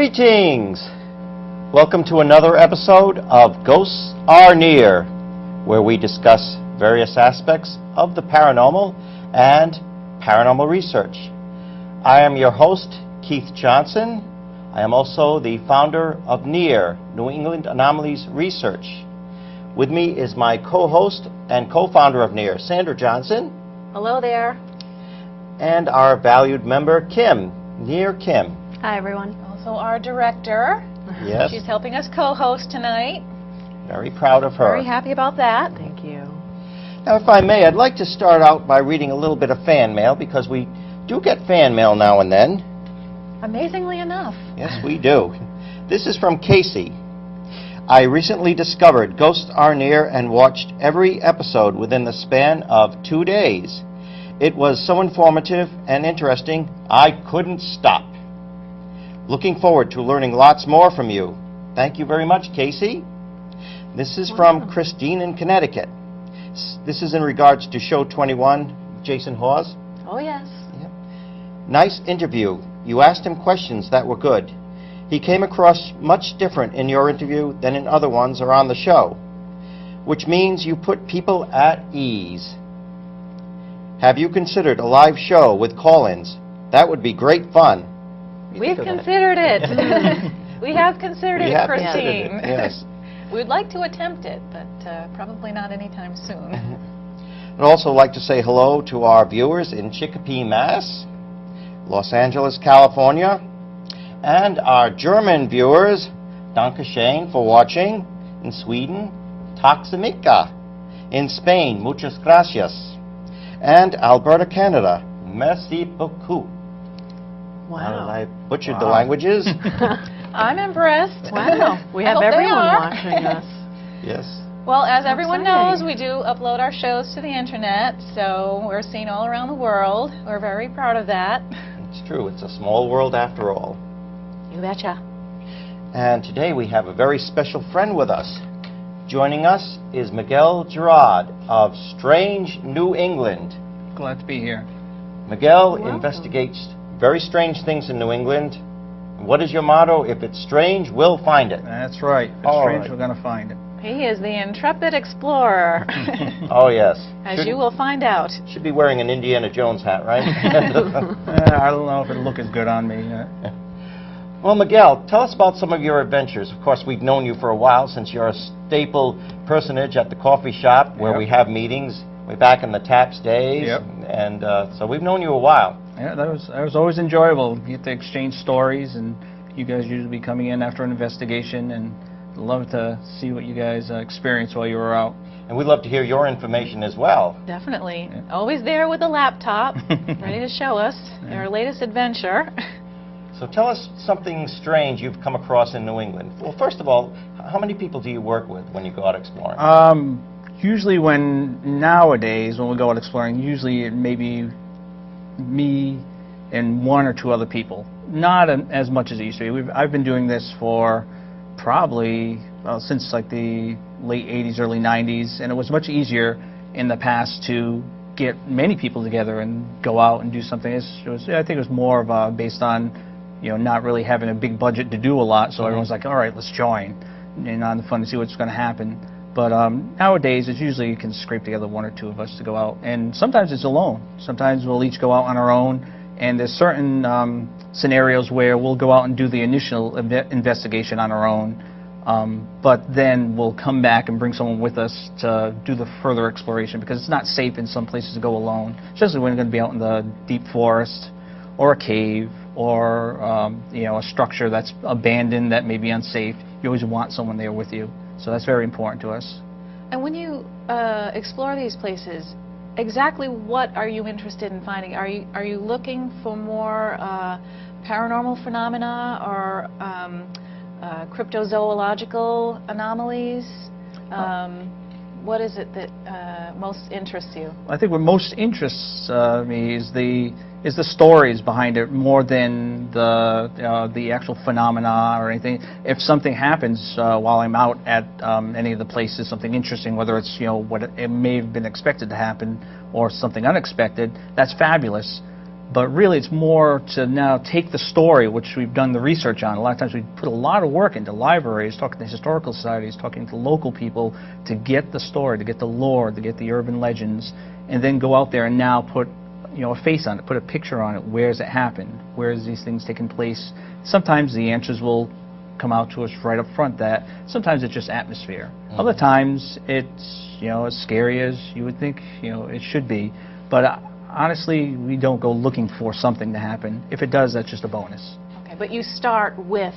Greetings! Welcome to another episode of Ghosts Are Near, where we discuss various aspects of the paranormal and paranormal research. I am your host, Keith Johnson. I am also the founder of N.E.A.R, New England Anomalies Research. With me is my co-host and co-founder of N.E.A.R, Sandra Johnson. Hello there. And our valued member, Kim. N.E.A.R Kim. Hi, everyone. Also our director. Yes. She's helping us co-host tonight. Very proud of her. Very happy about that. Thank you. Now, if I may, I'd like to start out by reading a little bit of fan mail, because we do get fan mail now and then. Amazingly enough. Yes, we do. This is from Casey. I recently discovered Ghosts Are Near and watched every episode within the span of 2 days. It was so informative and interesting, I couldn't stop. Looking forward to learning lots more from you. Thank you very much, Casey. This is from Christine in Connecticut. This is in regards to Show 21, Jason Hawes. Oh, yes. Yep. Nice interview. You asked him questions that were good. He came across much different in your interview than in other ones or on the show, which means you put people at ease. Have you considered a live show with call-ins? That would be great fun. We've considered it. We have considered it, Christine. Yes. We'd like to attempt it, but probably not anytime soon. I'd also like to say hello to our viewers in Chicopee, Mass, Los Angeles, California, and our German viewers, Danke schön for watching, in Sweden, Tack så mycket, in Spain, muchas gracias, and Alberta, Canada, merci beaucoup. Wow. I butchered the languages. I'm impressed. Wow. We have I hope they everyone are. watching us. Yes. Well, as everyone knows, exciting. we do upload our shows to the internet, so we're seen all around the world. We're very proud of that. It's true. It's a small world after all. You betcha. And today we have a very special friend with us. Joining us is Miguel Girard of Strange New England. Glad to be here. Miguel Welcome. investigates very strange things in New England. What is your motto? If it's strange, we'll find it. That's right. If it's All strange, right. we're going to find it. He is the intrepid explorer, Oh, yes. as you will find out. Should be wearing an Indiana Jones hat, right? I don't know if it'll look as good on me. Well, Miguel, tell us about some of your adventures. Of course, we've known you for a while, since you're a staple personage at the coffee shop where Yep. we have meetings way back in the TAPS days. Yep. And so we've known you a while. Yeah, that was always enjoyable. You get to exchange stories, and you guys usually be coming in after an investigation, and love to see what you guys experienced while you were out. And we'd love to hear your information as well. Definitely. Always there with a laptop, ready to show us our latest adventure. So tell us something strange you've come across in New England. Well, first of all, how many people do you work with when you go out exploring? Usually nowadays, when we go out exploring, usually it may be me and one or two other people. Not as much as it used to be. I've been doing this for probably since like the late 80s, early 90s, and it was much easier in the past to get many people together and go out and do something. I think it was more of based on, not really having a big budget to do a lot, so everyone's like, all right, let's join, and on the fun to see what's going to happen. But nowadays, it's usually you can scrape together one or two of us to go out, and sometimes it's alone. Sometimes we'll each go out on our own, and there's certain scenarios where we'll go out and do the initial investigation on our own, but then we'll come back and bring someone with us to do the further exploration, because it's not safe in some places to go alone, especially when you're going to be out in the deep forest or a cave or a structure that's abandoned that may be unsafe. You always want someone there with you, so that's very important to us. And when you explore these places, exactly what are you interested in finding? Are you looking for more paranormal phenomena or cryptozoological anomalies? What is it that most interests you? I think what most interests me is the stories behind it more than the actual phenomena or anything. If something happens while I'm out at any of the places, something interesting, whether it's what it may have been expected to happen or something unexpected, that's fabulous. But really, it's more to now take the story, which we've done the research on. A lot of times we put a lot of work into libraries, talking to historical societies, talking to local people to get the story, to get the lore, to get the urban legends, and then go out there and now put, you know, a face on it, put a picture on it. Where's it happened? Where's these things taking place? Sometimes the answers will come out to us right up front. That sometimes it's just atmosphere. Other times it's, you know, as scary as you would think, you know, it should be. But honestly, we don't go looking for something to happen. If it does, that's just a bonus. Okay, but you start with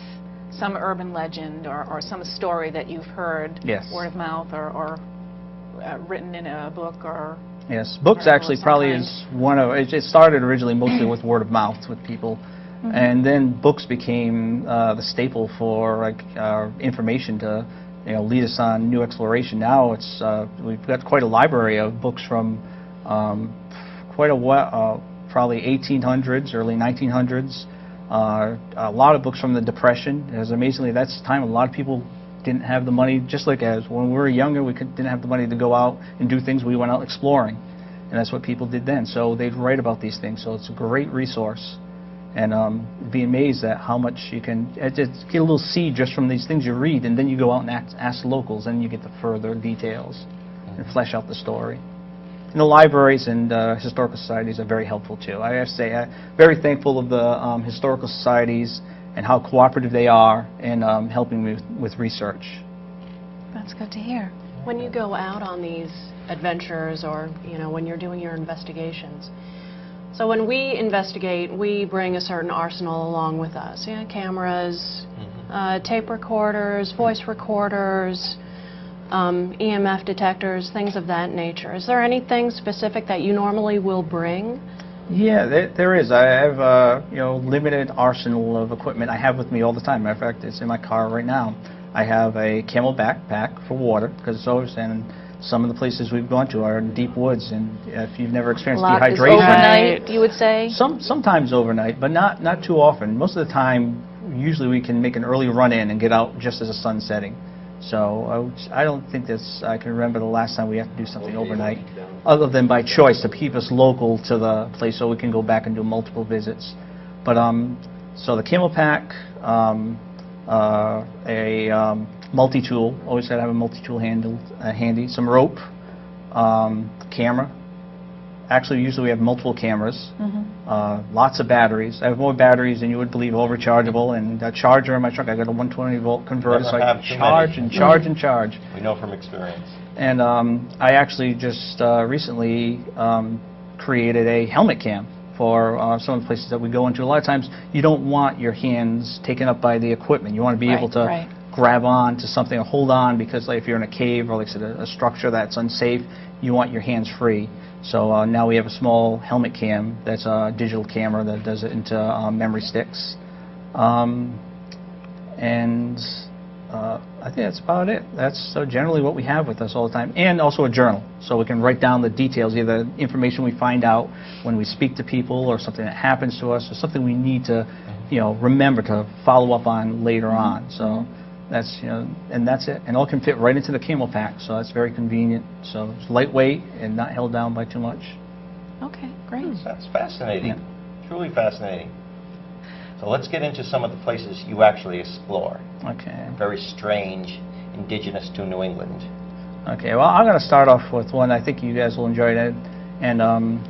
some urban legend or some story that you've heard, Yes. word of mouth or written in a book or... Yes, books article actually of some probably kind. is one of, it started originally mostly with word of mouth with people. And then books became the staple for like information to, you know, lead us on new exploration. Now it's we've got quite a library of books from quite a while, probably 1800s, early 1900s. A lot of books from the Depression. As amazingly, that's the time a lot of people didn't have the money. Just like as when we were younger, we didn't have the money to go out and do things. We went out exploring, and that's what people did then. So they'd write about these things. So it's a great resource. And be amazed at how much you can get a little seed just from these things you read, and then you go out and ask locals, and you get the further details and flesh out the story. And the libraries and historical societies are very helpful too. I have to say, I'm very thankful of the historical societies and how cooperative they are in helping me with research. That's good to hear. When you go out on these adventures, or you know, when you're doing your investigations, so when we investigate, we bring a certain arsenal along with us. Yeah, cameras, tape recorders, voice recorders, EMF detectors, things of that nature. Is there anything specific that you normally will bring? Yeah, there is. I have a you know, limited arsenal of equipment I have with me all the time. Matter of fact, it's in my car right now. I have a Camel backpack for water, because it's always, and some of the places we've gone to are in deep woods, and if you've never experienced dehydration, Overnight, you would say? Sometimes overnight, but not too often. Most of the time, usually we can make an early run in and get out just as the sun's setting. So I don't think I can remember the last time we had to do something overnight, other than by choice to keep us local to the place so we can go back and do multiple visits. But so the Camel pack, a multi-tool, always got to have a multi-tool handy, some rope, camera. Actually, usually we have multiple cameras, lots of batteries. I have more batteries than you would believe, all rechargeable, and a charger in my truck. I got a 120-volt converter, so I can charge and charge and charge. We know from experience. And I actually just recently created a helmet cam for some of the places that we go into. A lot of times, you don't want your hands taken up by the equipment. You want to be able to grab on to something or hold on, because like if you're in a cave or like I said, a structure that's unsafe, you want your hands free. So now we have a small helmet cam that's a digital camera that does it into memory sticks. And I think that's about it. That's generally what we have with us all the time. And also a journal, so we can write down the details, either information we find out when we speak to people, or something that happens to us, or something we need to, you know, remember to follow up on later on. So that's, you know, and that's it. And all can fit right into the Camel pack, so that's very convenient. So it's lightweight and not held down by too much. Okay, great. That's fascinating. Truly fascinating. So let's get into some of the places you actually explore. Okay. Very strange, indigenous to New England. Okay, well, I'm going to start off with one I think you guys will enjoy it. And I'm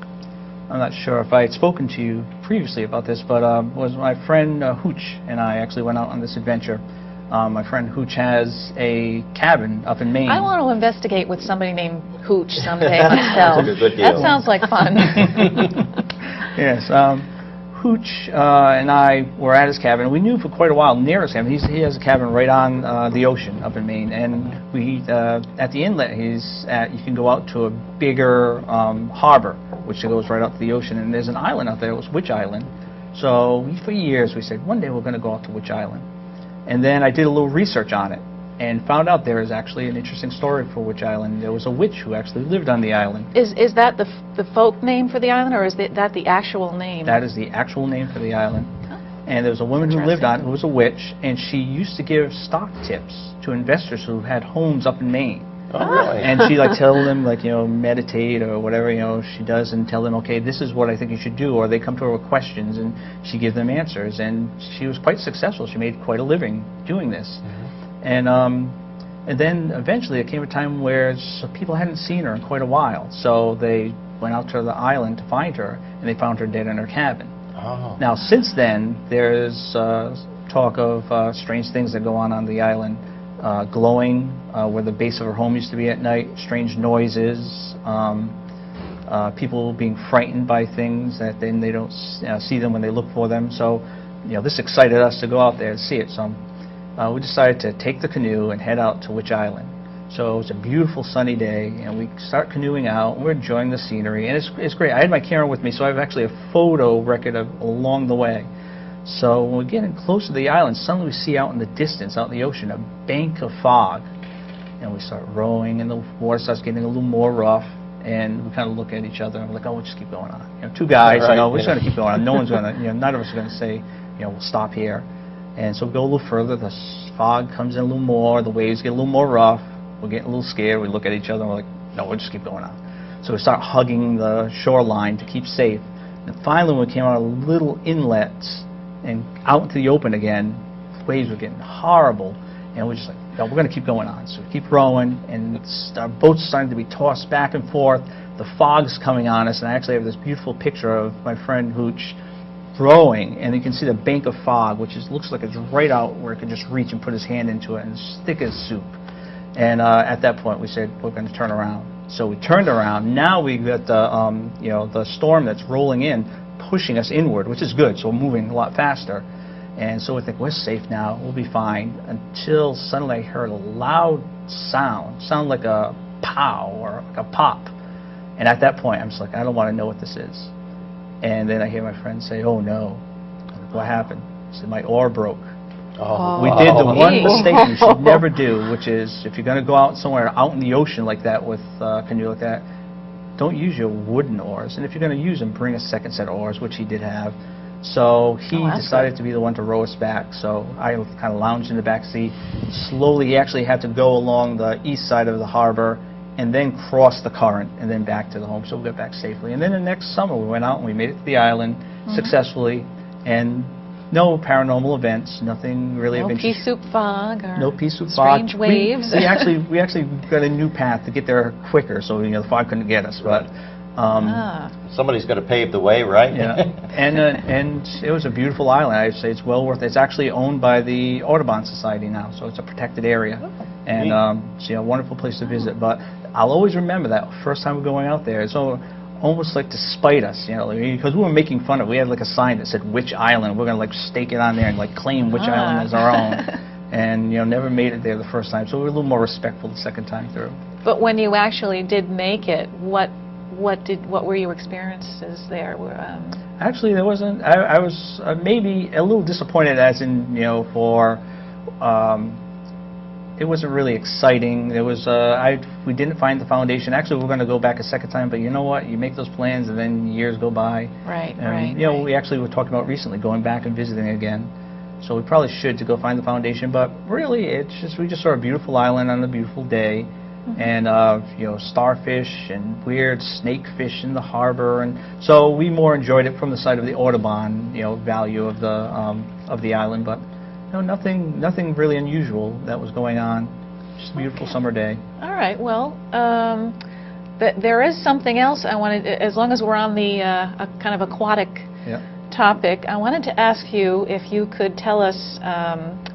not sure if I had spoken to you previously about this, but was my friend Hooch and I actually went out on this adventure. My friend Hooch has a cabin up in Maine. I want to investigate with somebody named Hooch someday myself. That's a good deal. That sounds like fun. Yes. Hooch and I were at his cabin. We knew for quite a while near his cabin. He has a cabin right on the ocean up in Maine, and we at the inlet he's at. You can go out to a bigger harbor, which goes right out to the ocean. And there's an island out there. It was Witch Island. So for years we said one day we're going to go out to Witch Island. And then I did a little research on it and found out there is actually an interesting story for Witch Island. There was a witch who actually lived on the island. Is that the folk name for the island, or is that the actual name? That is the actual name for the island. And there was a woman who lived on it who was a witch, and she used to give stock tips to investors who had homes up in Maine. Oh, really? And she like tell them like, you know, meditate or whatever, you know, she does, and tell them, okay, this is what I think you should do, or they come to her with questions and she gives them answers, and she was quite successful. She made quite a living doing this. And then eventually it came a time where people hadn't seen her in quite a while, so they went out to the island to find her, and they found her dead in her cabin. Oh. Now since then there's talk of strange things that go on the island. Glowing where the base of her home used to be at night, strange noises, people being frightened by things that then they don't see them when they look for them. So, you know, this excited us to go out there and see it. So we decided to take the canoe and head out to Witch Island. So it's a beautiful sunny day, and we start canoeing out, and we're enjoying the scenery, and it's great. I had my camera with me, so I have actually a photo record of along the way. So when we're getting close to the island, suddenly we see out in the distance, out in the ocean, a bank of fog. And we start rowing, and the water starts getting a little more rough, and we kind of look at each other, and we're like, oh, we'll just keep going on. You know, two guys, Right, you know, we're just yeah. going to keep going on. No one's going to, you know, none of us are going to say, you know, we'll stop here. And so we go a little further, the fog comes in a little more, the waves get a little more rough, we're getting a little scared, we look at each other, and we're like, no, we'll just keep going on. So we start hugging the shoreline to keep safe. And finally, when we came out of a little inlet and out into the open again, the waves were getting horrible, and we're just like, no, we're going to keep going on. So we keep rowing, and our boat's starting to be tossed back and forth. The fog's coming on us, and I actually have this beautiful picture of my friend Hooch rowing, and you can see the bank of fog, which looks like it's right out where he could just reach and put his hand into it, and it's thick as soup. And at that point, we said, we're going to turn around. So we turned around. Now we've got the, you know, the storm that's rolling in, pushing us inward, which is good, so we're moving a lot faster. And so we think, we're safe now, we'll be fine, until suddenly I heard a loud sound like a pow or like a pop. And at that point, I'm just like, I don't want to know what this is. And then I hear my friend say, oh no. I'm like, what happened? He said, my oar broke. Oh. We did the one Gee. mistake you should never do, which is if you're going to go out somewhere out in the ocean like that with a canoe like that, don't use your wooden oars. And if you're going to use them, bring a second set of oars, which he did have. So he decided to be the one to row us back. So I kind of lounged in the back seat. Slowly, he actually had to go along the east side of the harbor and then cross the current and then back to the home. So we got back safely. And then the next summer, we went out and we made it to the island successfully. And no paranormal events, nothing really No of interest. pea soup fog or No pea soup fog. strange waves. We actually got a new path to get there quicker, so you know the fog couldn't get us. But Somebody's got to pave the way, right? yeah, and it was a beautiful island. I'd say it's well worth it. It's actually owned by the Audubon Society now, so it's a protected area, and it's, you know, a wonderful place to visit. But I'll always remember that first time we're going out there. It's almost like to spite us, you know, because we were making fun of it. We had like a sign that said Witch Island. We're going to like stake it on there and like claim Witch Island as our own. And, you know, never made it there the first time. So we were a little more respectful the second time through. But when you actually did make it, what were your experiences there? Actually, there wasn't. I was maybe a little disappointed, as in, you know, for it wasn't really exciting. There was we didn't find the foundation. Actually, we're going to go back a second time, but you know what? You make those plans, and then years go by. Right, And, right. you know, we actually were talking about recently going back and visiting again. So we probably should to go find the foundation. But really, we just saw a beautiful island on a beautiful day. And you know, starfish and weird snakefish in the harbor, and so we more enjoyed it from the side of the Audubon, you know, value of the island. But you know, nothing really unusual that was going on. Just a beautiful summer day. All right. Well, there is something else I wanted. As long as we're on the kind of aquatic topic, I wanted to ask you if you could tell us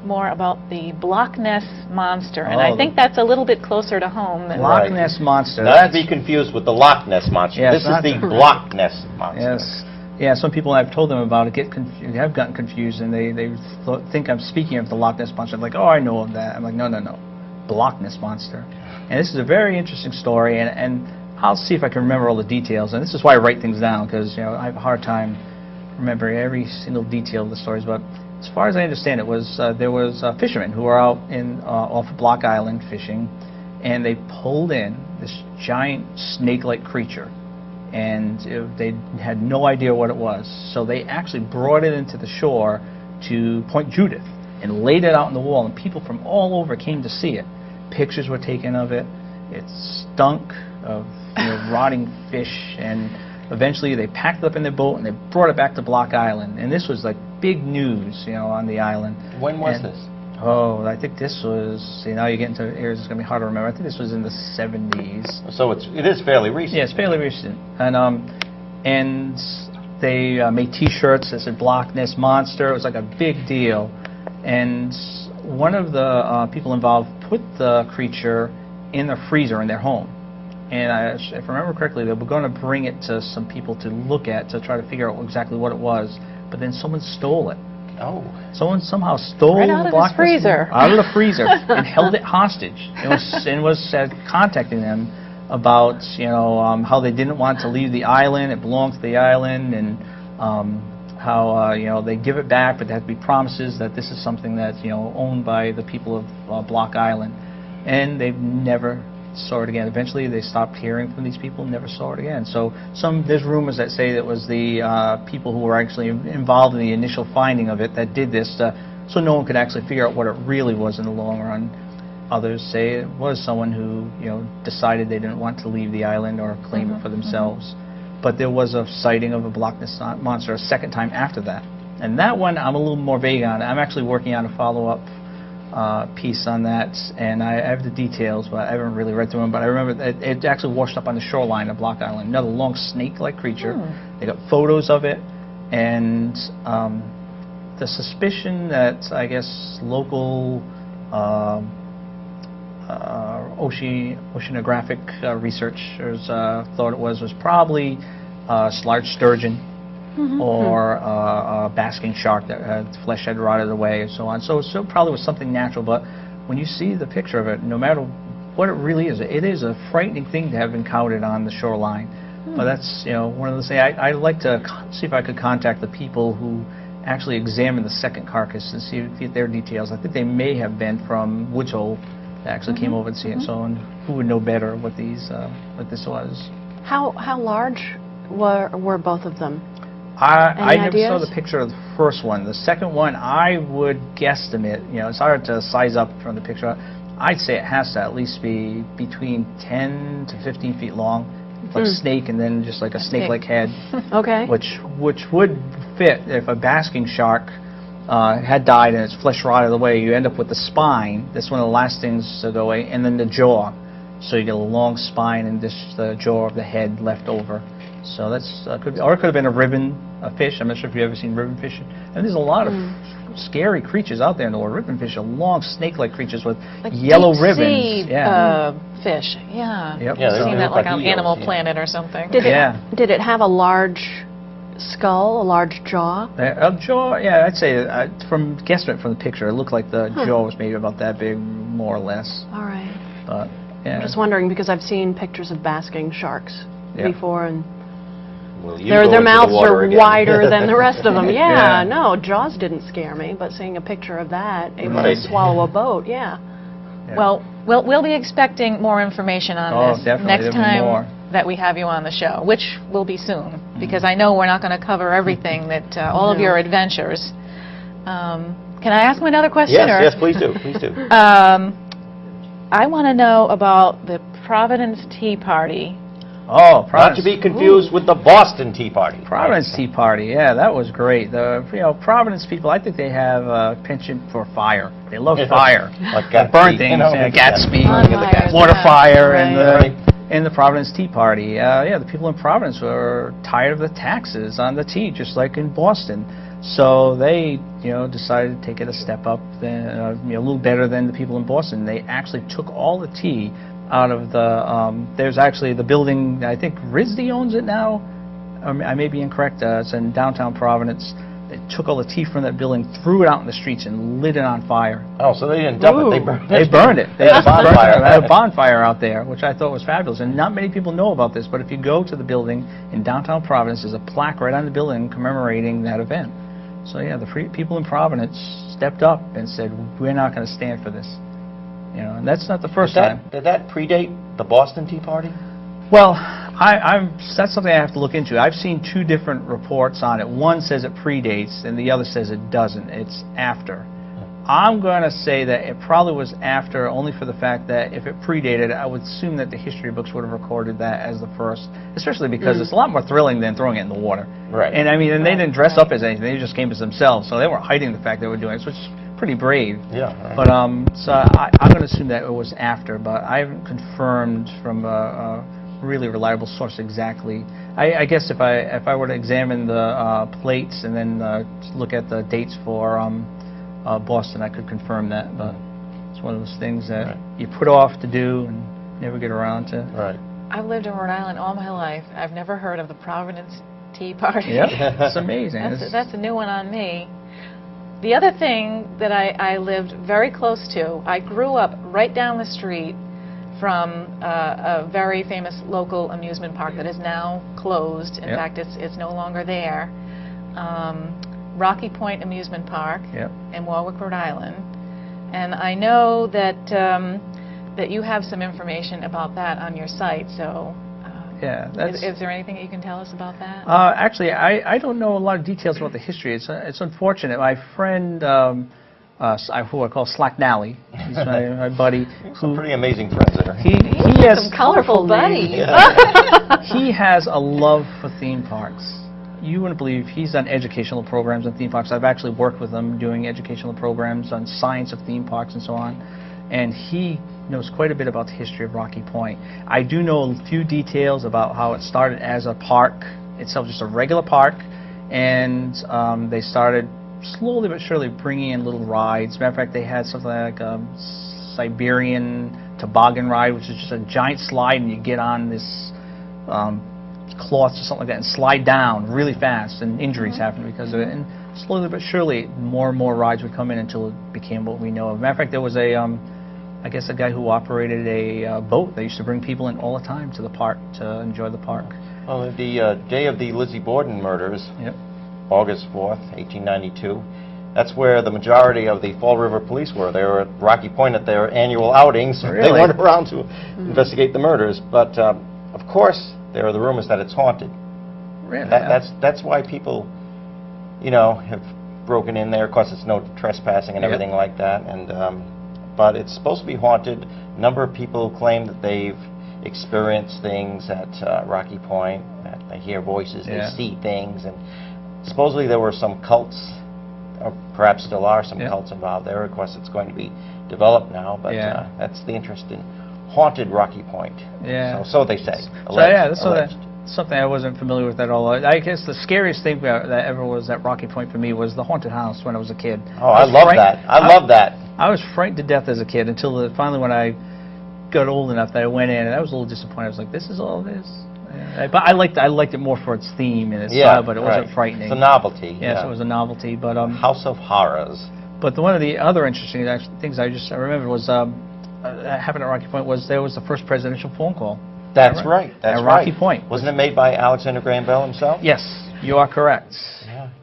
more about the Loch Ness Monster, and I think that's a little bit closer to home. Than Loch Ness Monster. Not to be confused with the Loch Ness Monster. Yes, This is the Loch Ness Monster. Yes. Yeah, some people I've told them about it have gotten confused, and they think I'm speaking of the Loch Ness Monster. Like, oh, I know of that. I'm like, no. The Loch Ness Monster. And this is a very interesting story, and I'll see if I can remember all the details. And this is why I write things down, because, you know, I have a hard time remembering every single detail of the stories. But as far as I understand, it was there was fishermen who were out off of Block Island fishing, and they pulled in this giant snake-like creature, and they had no idea what it was. So they actually brought it into the shore to Point Judith and laid it out on the wall, and people from all over came to see it. Pictures were taken of it, It stunk of rotting fish, and eventually they packed it up in their boat and they brought it back to Block Island. And this was like big news, on the island. When was this? Oh, I think this was, now you get into areas it's going to be hard to remember. I think this was in the 70s. So it is fairly recent. Yeah, it's fairly recent. And they made T-shirts that said Block Ness Monster. It was like a big deal. And one of the people involved put the creature in the freezer in their home. And if I remember correctly, they were going to bring it to some people to look at to try to figure out exactly what it was. But then someone stole it. Oh. Someone somehow stole Right out of his freezer. Out of the freezer and held it hostage. And was contacting them about how they didn't want to leave the island. It belonged to the island, and how they give it back, but there had to be promises that this is something that's owned by the people of Block Island. And they've never saw it again. Eventually, they stopped hearing from these people, never saw it again. So there's rumors that say that it was the people who were actually involved in the initial finding of it that did this, so no one could actually figure out what it really was in the long run. Others say it was someone who decided they didn't want to leave the island or claim it for themselves. But there was a sighting of a Block Ness Monster a second time after that. And that one I'm a little more vague on. I'm actually working on a follow-up piece on that, and I have the details, but I haven't really read through them. But I remember it actually washed up on the shoreline of Block Island. Another long snake-like creature. They got photos of it, and the suspicion that I guess local oceanographic researchers thought it was probably large sturgeon. Or a basking shark that flesh had rotted away and so on. So it probably was something natural, but when you see the picture of it, no matter what it really is, it is a frightening thing to have encountered on the shoreline. But that's, one of the things, I'd like to see if I could contact the people who actually examined the second carcass and see if their details. I think they may have been from Woods Hole that actually came over to see it, so on, who would know better what this was. How large were both of them? I never saw the picture of the first one. The second one, I would guesstimate, it's hard to size up from the picture. I'd say it has to at least be between 10 to 15 feet long, like a snake, and then just like a snake-like head. Okay. Which would fit if a basking shark had died and its flesh rotted away. You end up with the spine. That's one of the last things to go away, and then the jaw. So you get a long spine and just the jaw of the head left over. So that's could be, or it could have been a fish. I'm not sure if you've ever seen ribbon fishing. And there's a lot of scary creatures out there in the world. Ribbon fish are long snake-like creatures with like yellow deep ribbons. Sea, fish. Yeah. Yep. I've seen that like on Animal Planet or something. Did it have a large skull, a large jaw? A jaw, yeah. I'd say from guesstimate from the picture, it looked like the jaw was maybe about that big, more or less. All right. But yeah. I'm just wondering because I've seen pictures of basking sharks before, and Well, their mouths are wider than the rest of them. Yeah, no, Jaws didn't scare me, but seeing a picture of that, able to swallow a boat, Well, we'll be expecting more information on this next time that we have you on the show, which will be soon, because I know we're not going to cover everything that all of your adventures. Can I ask him another question? Yes, please do. Please do. I want to know about the Providence Tea Party. Oh, Not to be confused with the Boston Tea Party. Providence Tea Party, yeah, that was great. The Providence people, I think they have a penchant for fire. They love fire, like burn things, Gatsby, water fire, and the Providence Tea Party. The people in Providence were tired of the taxes on the tea, just like in Boston. So they, decided to take it a step up, a little better than the people in Boston. They actually took all the tea out of the, there's actually the building, I think RISD owns it now, I may be incorrect, it's in downtown Providence. They took all the tea from that building, threw it out in the streets, and lit it on fire. Oh, so they didn't dump it, they burned it. They burned it. They had a bonfire. They had a bonfire out there, which I thought was fabulous, and not many people know about this, but if you go to the building in downtown Providence, there's a plaque right on the building commemorating that event. So yeah, the people in Providence stepped up and said, we're not going to stand for this. And that's not the first time. Did that predate the Boston Tea Party? Well, that's something I have to look into. I've seen two different reports on it. One says it predates, and the other says it doesn't. It's after. I'm going to say that it probably was after, only for the fact that if it predated, I would assume that the history books would have recorded that as the first, especially because it's a lot more thrilling than throwing it in the water. Right. And I mean, and they didn't dress up as anything; they just came as themselves, so they weren't hiding the fact they were doing it, which is pretty brave. Yeah. Right. But so I'm going to assume that it was after, but I haven't confirmed from a really reliable source exactly. I guess if I were to examine the plates and then look at the dates for Boston, I could confirm that. But it's one of those things that you put off to do and never get around to. Right. I've lived in Rhode Island all my life. I've never heard of the Providence Tea Party. Yep, it's amazing. That's a new one on me. The other thing that I lived very close to, I grew up right down the street from a very famous local amusement park that is now closed. In fact, it's no longer there. Rocky Point Amusement Park in Warwick, Rhode Island. And I know that that you have some information about that on your site, so is there anything that you can tell us about that? Actually, I don't know a lot of details about the history. It's unfortunate. My friend, who I call Slack Nally, he's my buddy. Some pretty amazing friends there. He has some colorful buddies. He has a love for theme parks. You wouldn't believe he's done educational programs on theme parks. I've actually worked with him doing educational programs on science of theme parks and so on. And he knows quite a bit about the history of Rocky Point. I do know a few details about how it started as a park itself, just a regular park, and they started slowly but surely bringing in little rides. As a matter of fact, they had something like a Siberian toboggan ride, which is just a giant slide, and you get on this cloths or something like that and slide down really fast, and injuries happen because of it. And slowly but surely, more and more rides would come in until it became what we know. As a matter of fact, there was I guess a guy who operated a boat that used to bring people in all the time to the park to enjoy the park. Well, the day of the Lizzie Borden murders, August 4th, 1892, that's where the majority of the Fall River police were. They were at Rocky Point at their annual outings. Really? They weren't around to investigate the murders, but of course there are the rumors that it's haunted. Really? That's why people, you know, have broken in there. Of course, it's no trespassing and everything like that, and but it's supposed to be haunted. A number of people claim that they've experienced things at Rocky Point, that they hear voices, they see things, and supposedly there were some cults, or perhaps still are some cults involved there. Of course, it's going to be developed now, but that's the interest in haunted Rocky Point. So they say. Alleged. That's something I wasn't familiar with at all. I guess the scariest thing that ever was at Rocky Point for me was the haunted house when I was a kid. Oh, I love that. I love that. I was frightened to death as a kid until finally when I got old enough that I went in, and I was a little disappointed. I was like, this is all it is? But I liked it more for its theme and its style, but it wasn't frightening. It's a novelty. Yes, it was a novelty. But House of Horrors. But one of the other interesting things I remember was that happened at Rocky Point was there was the first presidential phone call. That's right. That's at Rocky Point. Wasn't it made by Alexander Graham Bell himself? Yes, you are correct.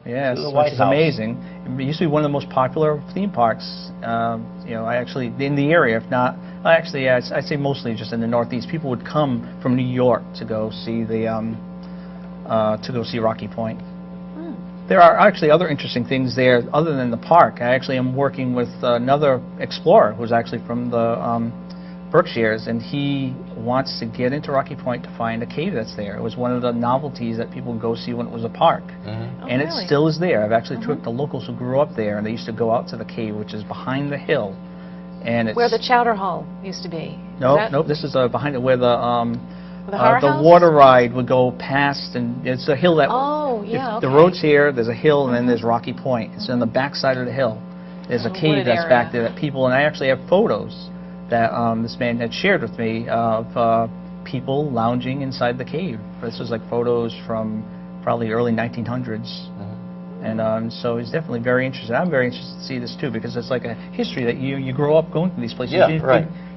Yes, which is amazing. It used to be one of the most popular theme parks. You know, I actually in the area, if not, actually, I'd say mostly just in the Northeast. People would come from New York to go see the Rocky Point. There are actually other interesting things there other than the park. I actually am working with another explorer who's actually from the Berkshires, and he wants to get into Rocky Point to find a cave that's there. It was one of the novelties that people would go see when it was a park. And it still is there. I've actually took the locals who grew up there, and they used to go out to the cave, which is behind the hill. And it's where the Chowder Hall used to be. Nope, this is behind it where the the water ride would go past, and it's a hill that... The road's here, there's a hill, and then there's Rocky Point. It's on the back side of the hill. There's a cave that's back there that people, and I actually have photos that this man had shared with me of people lounging inside the cave. This was like photos from probably early 1900s. And so he's definitely very interested. I'm very interested to see this too, because it's like a history that you grow up going to these places.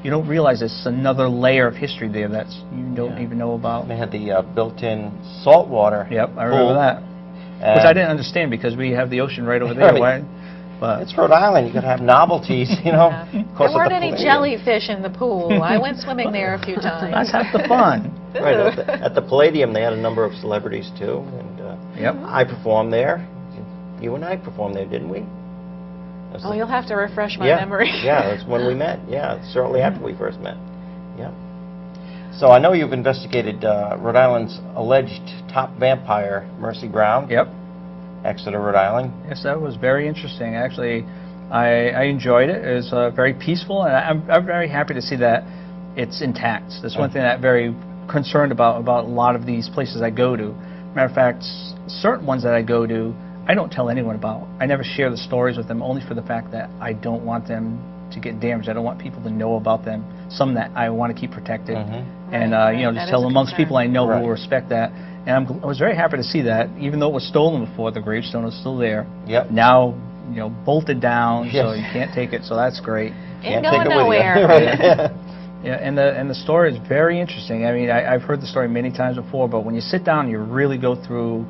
You don't realize there's another layer of history there that you don't even know about. They had the built-in salt water. Yep, I remember that. Which I didn't understand because we have the ocean right over there. But it's Rhode Island. You got to have novelties, you know. There weren't any jellyfish in the pool. I went swimming there a few times. That's half the fun. Right. At the Palladium, they had a number of celebrities too, and I performed there. You and I performed there, didn't we? Mm-hmm. Oh, you'll have to refresh my Yeah, memory. yeah, that's when we met. Yeah, shortly after we first met. Yeah. So I know you've investigated Rhode Island's alleged top vampire, Mercy Brown. Yep. Exeter, Rhode Island. Yes, that was very interesting. Actually, I enjoyed it. It was very peaceful, and I'm very happy to see that it's intact. That's one thing that I'm very concerned about a lot of these places I go to. Matter of fact, certain ones that I go to, I don't tell anyone about. I never share the stories with them, only for the fact that I don't want them to get damaged. I don't want people to know about them. Some that I want to keep protected, and you know, just tell amongst people I know who will respect that. And I was very happy to see that, even though it was stolen before, the gravestone is still there. Yep. Now, you know, bolted down, so you can't take it. So that's great. Ain't Can't take going it with you. nowhere. Yeah, and the story is very interesting. I mean, I've heard the story many times before, but when you sit down and you really go through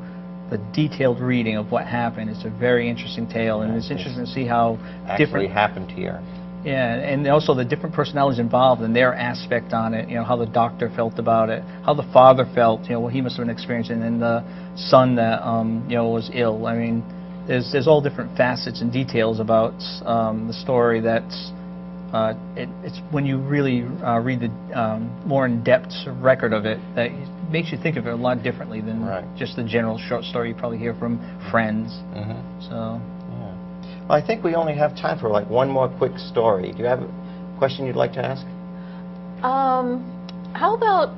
the detailed reading of what happened, it's a very interesting tale, and it's interesting to see how Actually happened here. Yeah, and also the different personalities involved and their aspect on it, you know, how the doctor felt about it, how the father felt, you know, what he must have been experiencing, and the son that, you know, was ill. I mean, there's all different facets and details about the story that's, it's when you really read the more in-depth record of it, that it makes you think of it a lot differently than just the general short story you probably hear from friends. So. Well, I think we only have time for like one more quick story. Do you have a question you'd like to ask? How about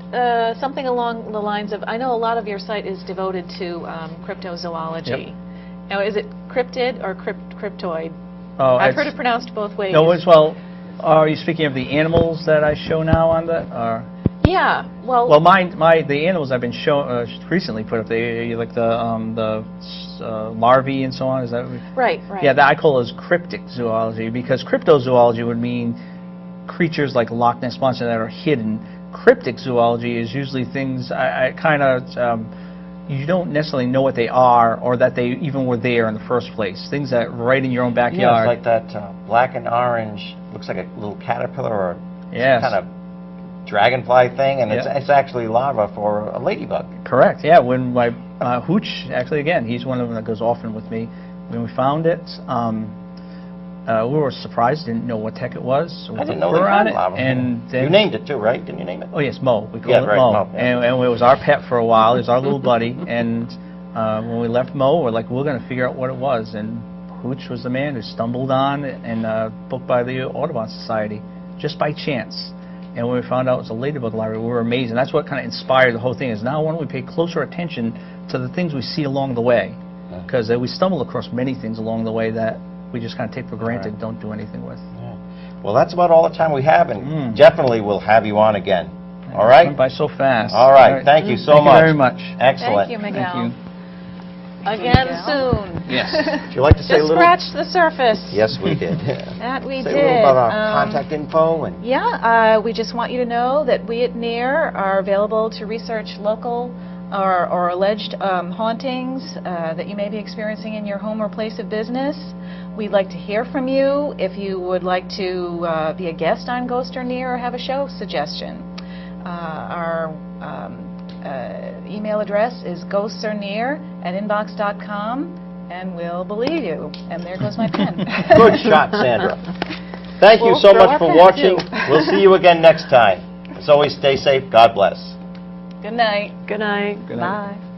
something along the lines of, I know a lot of your site is devoted to cryptozoology. Yep. Now, is it cryptid or cryptoid? Oh, I've heard it pronounced both ways. No, well, are you speaking of the animals that I show now on the? Or? Yeah, well... Well, the animals I've been recently put up, they like the larvae and so on, is that? Right. Yeah, that I call as cryptic zoology, because cryptozoology would mean creatures like Loch Ness Monster that are hidden. Cryptic zoology is usually things I kind of, you don't necessarily know what they are, or that they even were there in the first place. Things that right in your own backyard. Yeah, it's like that black and orange, looks like a little caterpillar or kind of dragonfly thing, and it's actually larva for a ladybug. Correct, yeah. When my Hooch, actually, again, he's one of them that goes often with me. When we found it, we were surprised, didn't know what the heck it was. So I didn't know they had larva. And then, you named it too, right? Didn't you name it? Oh yes, Mo. We called it Mo. Mo. And it was our pet for a while. It was our little buddy. And when we left Mo, we're like, we're going to figure out what it was. And Hooch was the man who stumbled on and booked by the Audubon Society, just by chance. And when we found out it was a ladybug larvae, we were amazed. And that's what kind of inspired the whole thing, is now why don't we pay closer attention to the things we see along the way. Because we stumble across many things along the way that we just kind of take for granted, don't do anything with. Well, that's about all the time we have, and definitely we'll have you on again. All right? Went by so fast. All right. Thank you so much. Thank you very much. Excellent. Thank you, Miguel. Thank you. Again soon. Yes. Would you like to say a Just little? scratched the surface. Yes, we did. That we say did. a little about our contact info. And we just want you to know that we at N.E.A.R are available to research local or alleged hauntings that you may be experiencing in your home or place of business. We'd like to hear from you if you would like to be a guest on Ghost or N.E.A.R or have a show suggestion. Our email address is ghostsornear@inbox.com, and we'll believe you. And there goes my pen. Good shot, Sandra. Thank you so much for watching. We'll see you again next time. As always, stay safe. God bless. Good night. Good night. Good night. Bye.